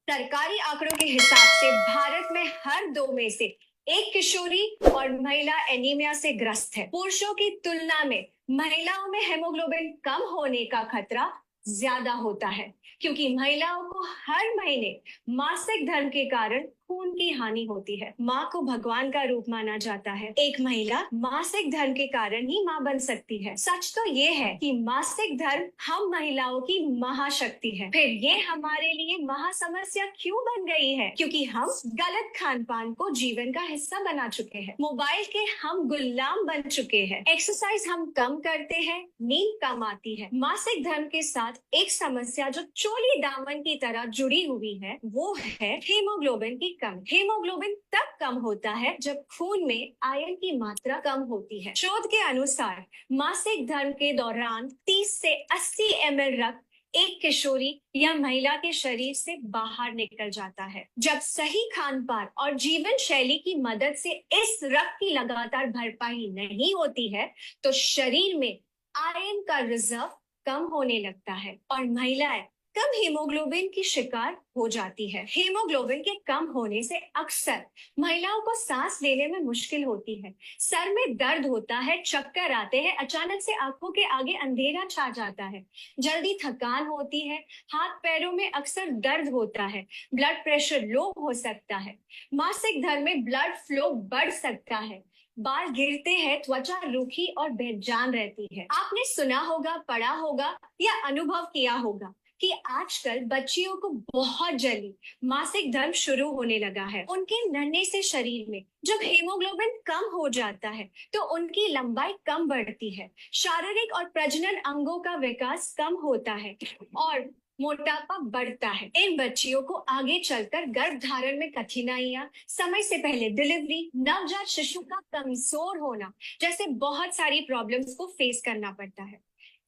सरकारी आंकड़ों के हिसाब से भारत में हर दो में से एक किशोरी और महिला एनीमिया से ग्रस्त है। पुरुषों की तुलना में महिलाओं में हेमोग्लोबिन कम होने का खतरा ज्यादा होता है, क्योंकि महिलाओं को हर महीने मासिक धर्म के कारण खून की हानि होती है। माँ को भगवान का रूप माना जाता है। एक महिला मासिक धर्म के कारण ही माँ बन सकती है। सच तो ये है कि मासिक धर्म हम महिलाओं की महाशक्ति है। फिर ये हमारे लिए महासमस्या क्यों बन गई है? क्योंकि हम गलत खान पान को जीवन का हिस्सा बना चुके हैं। मोबाइल के हम गुलाम बन चुके हैं। एक्सरसाइज हम कम करते हैं, नींद कम आती है। मासिक धर्म के साथ एक समस्या जो चोली दामन की तरह जुड़ी हुई है, वो है हीमोग्लोबिन की कमी। हीमोग्लोबिन तब कम होता है जब खून में आयरन की मात्रा कम होती है। शोध के अनुसार मासिक धर्म के दौरान 30 से 80 ml रक्त एक किशोरी या महिला के शरीर से बाहर निकल जाता है। जब सही खान पान और जीवन शैली की मदद से इस रक्त की लगातार भरपाई नहीं होती है, तो शरीर में आयरन का रिजर्व कम होने लगता है और महिलाएं कम हीमोग्लोबिन की शिकार हो जाती है। हीमोग्लोबिन के कम होने से अक्सर महिलाओं को सांस लेने में मुश्किल होती है, सर में दर्द होता है, चक्कर आते हैं, अचानक से आंखों के आगे अंधेरा छा जाता है, जल्दी थकान होती है, हाथ पैरों में अक्सर दर्द होता है, ब्लड प्रेशर लो हो सकता है, मासिक धर्म में ब्लड फ्लो बढ़ सकता है, बाल गिरते हैं, त्वचा रूखी और बेजान रहती है। आपने सुना होगा, पढ़ा होगा या अनुभव किया होगा कि आजकल बच्चियों को बहुत जल्दी मासिक धर्म शुरू होने लगा है। उनके नन्हे से शरीर में जब हीमोग्लोबिन कम हो जाता है तो उनकी लंबाई कम बढ़ती है, शारीरिक और प्रजनन अंगों का विकास कम होता है और मोटापा बढ़ता है। इन बच्चियों को आगे चलकर गर्भ धारण में कठिनाइयां, समय से पहले डिलीवरी, नवजात शिशु का कमजोर होना जैसे बहुत सारी प्रॉब्लम्स को फेस करना पड़ता है।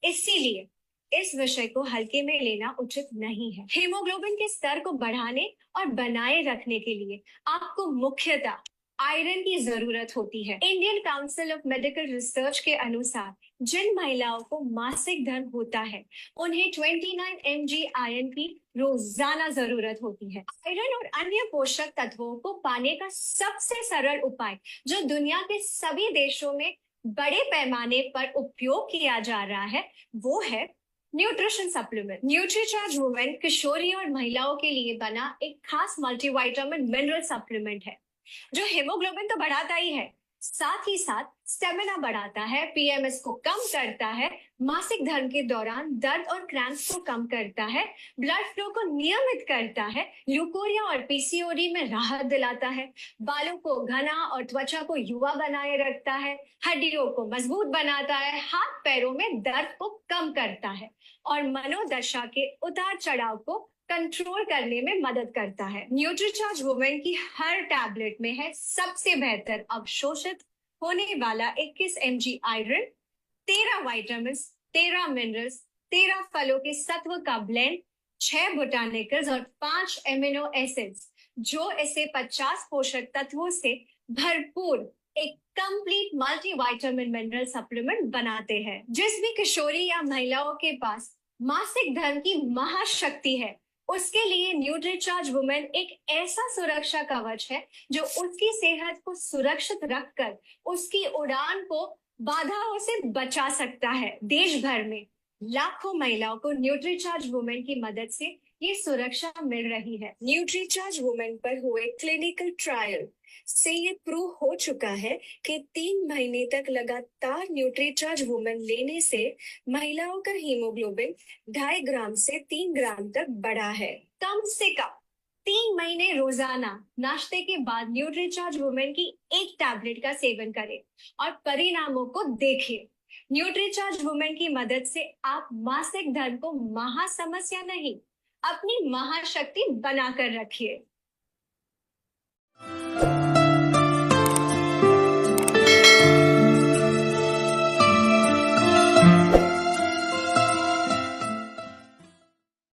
इसीलिए इस विषय को हल्के में लेना उचित नहीं है। हीमोग्लोबिन के स्तर को बढ़ाने और बनाए रखने के लिए आपको मुख्यतः आयरन की जरूरत होती है। Indian council of medical research के अनुसार जिन महिलाओं को मासिक धर्म होता है, उन्हें 29 mg आयरन की रोजाना जरूरत होती है। आयरन और अन्य पोषक तत्वों को पाने का सबसे सरल उपाय जो दुनिया के सभी देशों में बड़े पैमाने पर उपयोग किया जा रहा है, वो है न्यूट्रिशन सप्लीमेंट। न्यूट्रीचार्ज वुमेन किशोरी और महिलाओं के लिए बना एक खास मल्टीविटामिन मिनरल सप्लीमेंट है जो हेमोग्लोबिन तो बढ़ाता ही है, साथ ही साथ स्टेमिना बढ़ाता है, पीएमएस को कम करता है, मासिक धर्म के दौरान दर्द और क्रैम्प्स को कम करता है, ब्लड फ्लो को नियमित करता है, ल्यूकोरिया और पीसीओडी में राहत दिलाता है, बालों को घना और त्वचा को युवा बनाए रखता है, हड्डियों को मजबूत बनाता है, हाथ पैरों में दर्द को कम करता है और मनोदशा के उतार चढ़ाव को कंट्रोल करने में मदद करता है। न्यूट्रीचार्ज वुमेन की हर टैबलेट में है सबसे बेहतर अवशोषित होने वाला 21 mg आयरन, 13 विटामिन, 13 मिनरल्स, 13 फलों के सत्व का ब्लेंड, 6 बोटानिकल्स और 5 एमिनो एसिड्स जो इसे 50 पोषक तत्वों से भरपूर एक कंप्लीट मल्टीविटामिन मिनरल सप्लीमेंट बनाते हैं। जिस भी किशोरी या महिलाओं के पास मासिक धर्म की महाशक्ति है, उसके लिए न्यूट्रीचार्ज वुमेन एक ऐसा सुरक्षा कवच है जो उसकी सेहत को सुरक्षित रखकर उसकी उड़ान को बाधाओं से बचा सकता है। देश भर में लाखों महिलाओं को न्यूट्रीचार्ज वुमेन की मदद से ये सुरक्षा मिल रही है। न्यूट्रीचार्ज वुमेन पर हुए क्लिनिकल ट्रायल से ये प्रूव हो चुका है कि 3 महीने तक लगातार न्यूट्रीचार्ज वुमेन लेने से महिलाओं का हीमोग्लोबिन 2.5 ग्राम से 3 ग्राम तक बढ़ा है। कम से कम 3 महीने रोजाना नाश्ते के बाद न्यूट्रीचार्ज वुमेन की एक टैबलेट का सेवन करें और परिणामों को देखें। न्यूट्रीचार्ज वुमेन की मदद से आप मासिक धर्म को महासमस्या नहीं, अपनी महाशक्ति बनाकर रखिए।